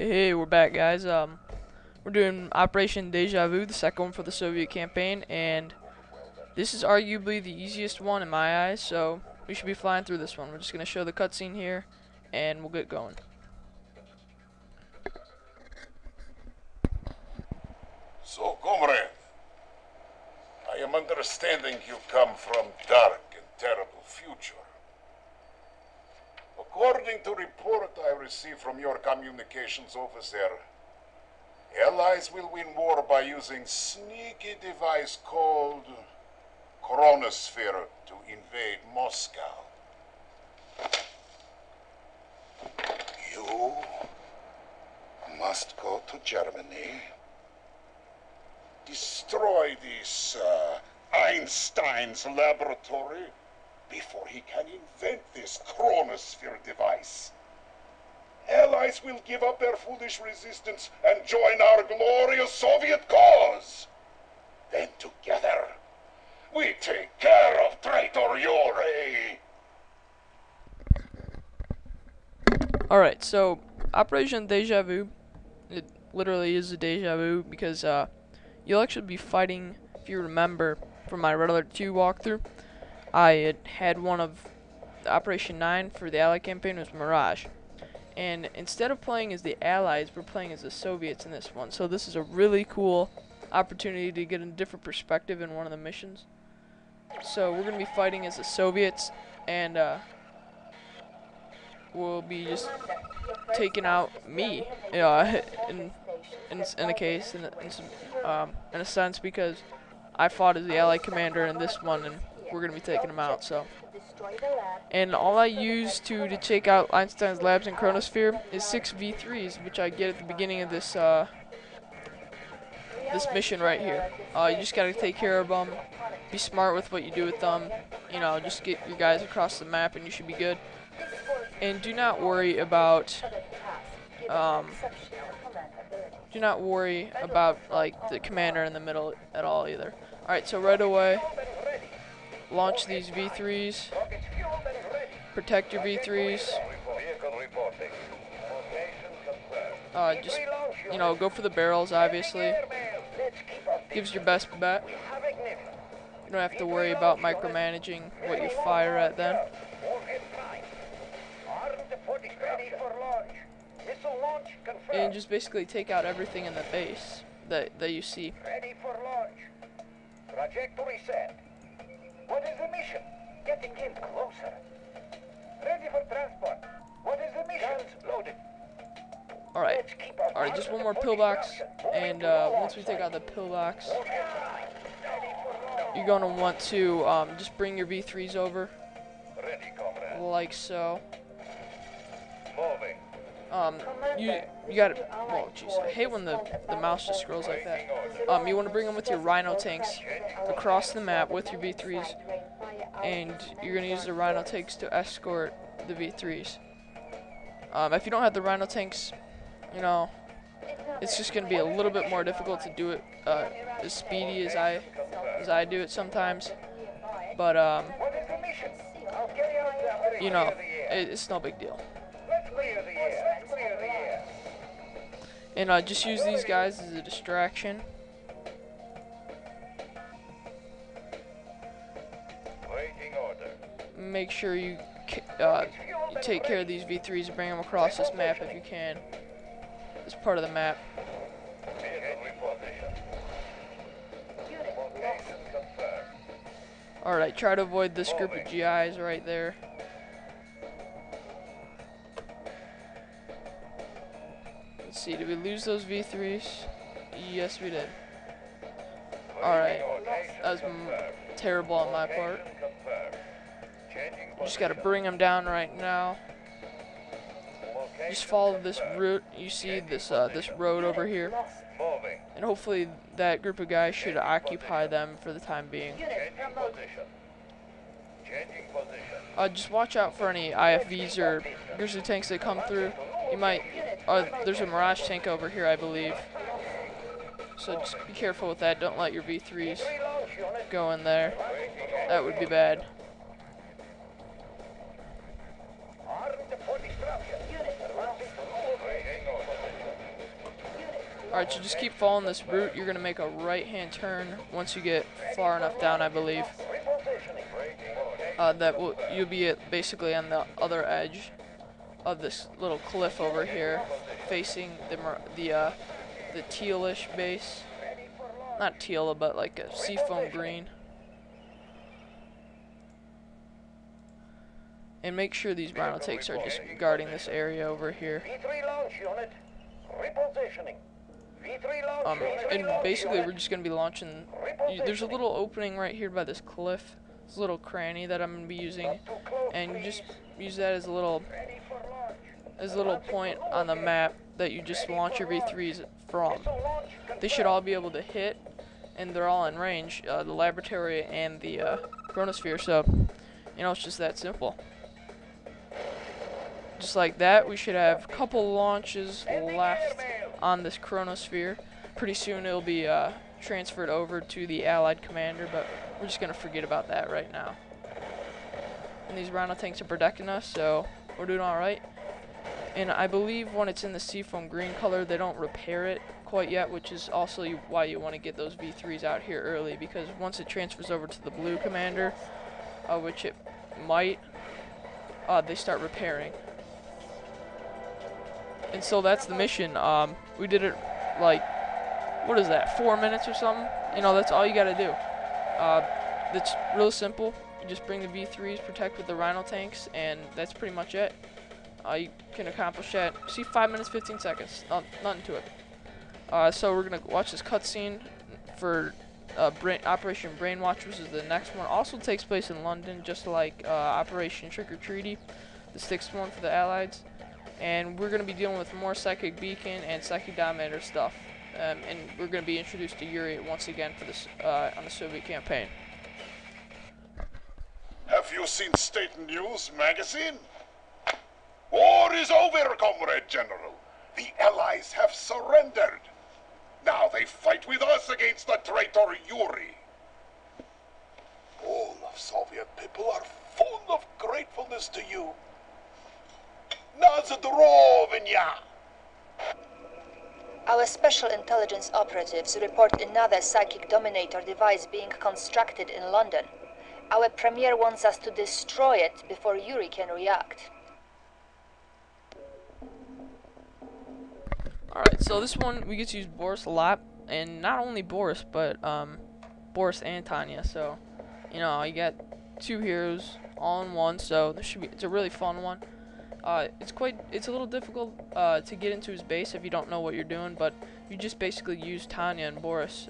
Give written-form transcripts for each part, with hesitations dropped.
Hey, we're back, guys. We're doing Operation Deja Vu, the second one for the Soviet campaign, and this is arguably the easiest one in my eyes, so we should be flying through this one. We're just gonna show the cutscene here, and we'll get going. So, comrade, I am understanding you come from dark and terrible future. According to report I received from your communications officer, Allies will win war by using sneaky device called chronosphere to invade Moscow. You must go to Germany, destroy this Einstein's laboratory before he can invent this chronosphere device. Allies will give up their foolish resistance and join our glorious Soviet cause. Then together, we take care of traitor Yuri. Alright, so Operation Deja Vu, it literally is a deja vu because you'll actually be fighting, if you remember from my Red Alert 2 walkthrough, I had one of the Operation 9 for the Allied campaign was Mirage. And instead of playing as the Allies, we're playing as the Soviets in this one. So this is a really cool opportunity to get a different perspective in one of the missions. So we're going to be fighting as the Soviets, and we'll be just taking out me, in a case, in a sense, because I fought as the Allied commander in this one, and we're going to be taking him out. So, and all I use to take out Einstein's labs and chronosphere is 6 V3s, which I get at the beginning of this this mission right here. You just got to take care of them, be smart with what you do with them, you know, just get your guys across the map and you should be good. And do not worry about like the commander in the middle at all either. Alright, so right away, launch these V3s, protect your V3s, just, you know, go for the barrels, obviously, gives your best bet. You don't have to worry about micromanaging what you fire at then. And just basically take out everything in the base that you see. Ready for launch. Trajectory set. What is the mission? Getting in closer. Ready for transport. What is the mission? Guns loaded. Alright, just one more pillbox, and once we take out the pillbox, you're going to want to just bring your V3s over, like so. Moving. You got it. Well, jeez, I hate when the mouse just scrolls like that. You want to bring them with your rhino tanks across the map with your V3s, and you're gonna use the rhino tanks to escort the V3s. If you don't have the rhino tanks, you know, it's just gonna be a little bit more difficult to do it as speedy as I do it sometimes. But you know, it's no big deal. And just use these guys as a distraction. Make sure you take care of these V3s and bring them across this map if you can. This part of the map. Alright, try to avoid this group of GIs right there. Let's see, did we lose those V3s? Yes, we did. Alright, that was terrible on my part. Just gotta bring them down right now. Just follow this route. You see this this road over here, and hopefully that group of guys should occupy them for the time being. Just watch out for any IFVs or grizzly tanks that come through. You might. There's a Mirage tank over here, I believe. So just be careful with that. Don't let your V3s go in there. That would be bad. Alright, so just keep following this route. You're going to make a right-hand turn once you get far enough down, I believe. You'll be basically on the other edge of this little cliff over here, facing the tealish base. Not teal, but like a seafoam green. And make sure these rhino tanks are just guarding this area over here. And basically we're just going to be launching. There's a little opening right here by this cliff. This little cranny that I'm going to be using. And you just use that as a little point on the map that you just launch your V3s from. They should all be able to hit, and they're all in range, the laboratory and the chronosphere, so, you know, it's just that simple. Just like that, we should have a couple launches left on this chronosphere. Pretty soon it'll be transferred over to the Allied commander, but we're just going to forget about that right now. And these rhino tanks are protecting us, so we're doing alright. And I believe when it's in the seafoam green color, they don't repair it quite yet, which is also why you want to get those V3s out here early, because once it transfers over to the blue commander, which it might, they start repairing. And so that's the mission. We did it like, what is that, 4 minutes or something? You know, that's all you gotta do. It's real simple. You just bring the V3s, protect with the rhino tanks, and that's pretty much it. You can accomplish that. See, 5 minutes, 15 seconds. Nothing to it. So we're going to watch this cutscene for Operation Brainwatch, which is the next one. Also takes place in London, just like Operation Trick or Treaty, the 6th one for the Allies. And we're going to be dealing with more Psychic Beacon and Psychic Dominator stuff. And we're going to be introduced to Yuri once again for this on the Soviet campaign. Have you seen State News magazine? War is over, Comrade General. The Allies have surrendered. Now they fight with us against the traitor Yuri. All of Soviet people are full of gratefulness to you. Nazdrovnya! Our special intelligence operatives report another psychic dominator device being constructed in London. Our premier wants us to destroy it before Yuri can react. Alright, so this one, we get to use Boris a lot, and not only Boris, but Boris and Tanya, so, you know, you got two heroes all in one, so it's a really fun one. It's a little difficult to get into his base if you don't know what you're doing, but you just basically use Tanya and Boris.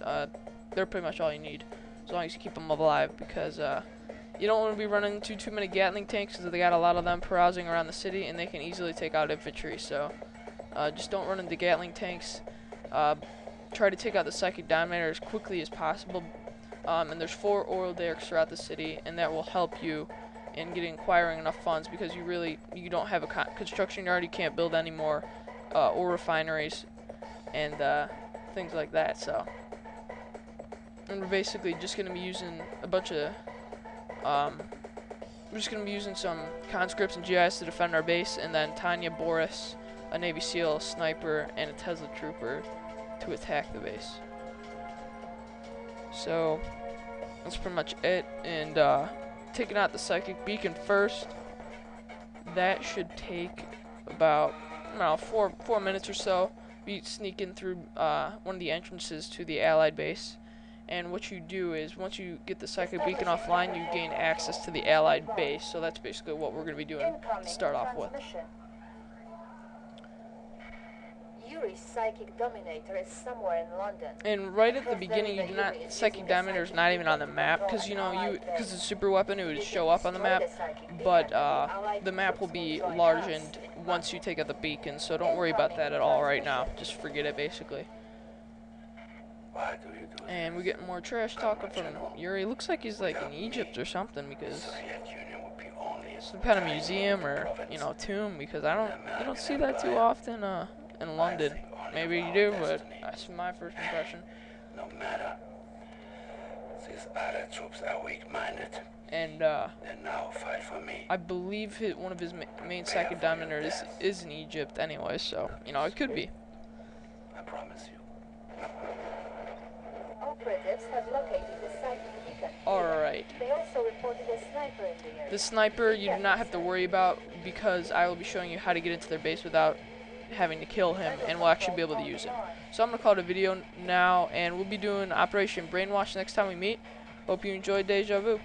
They're pretty much all you need, as long as you keep them alive, because you don't want to be running into too many Gatling tanks, because they got a lot of them carousing around the city, and they can easily take out infantry, so just don't run into Gatling tanks. Try to take out the Psychic Dominator as quickly as possible, and there's 4 oil derricks throughout the city, and that will help you in acquiring enough funds, because you don't have a construction yard, you can't build any more oil refineries and things like that. So, and we're basically just going to be using a bunch of we're just going to be using some conscripts and GIs to defend our base, and then Tanya, Boris, a Navy SEAL, a sniper, and a Tesla trooper to attack the base. So that's pretty much it. And taking out the Psychic Beacon first, that should take about, I don't know, 4 minutes or so. We sneak in through one of the entrances to the Allied base, and what you do is, once you get the Psychic Beacon offline, you gain access to the Allied base. So that's basically what we're going to be doing to start off with. Yuri's Psychic Dominator is somewhere in London. And right at the beginning, you do not, Psychic Dominator is not even on the map, because because it's a super weapon, it would show up on the map, but the map will be largened once you take out the beacon, so don't worry about that at all right now. Just forget it, basically. And we get more trash talking from Yuri. Looks like he's like in Egypt or something, because some kind of museum or, you know, tomb, because you don't see that too often in London. Maybe you do, but that's my first impression. No matter. These other troops are weak-minded. And They now fight for me. I believe one of his main Psychic Dominators is in Egypt anyway, so, you know, it could be. I promise you. operatives have located the psychic beacon. Alright. They also reported a sniper in the area. The sniper you do not have to worry about because I will be showing you how to get into their base without having to kill him, and we'll actually be able to use him. So I'm going to call it a video now, and we'll be doing Operation Brainwash next time we meet. Hope you enjoyed Deja Vu.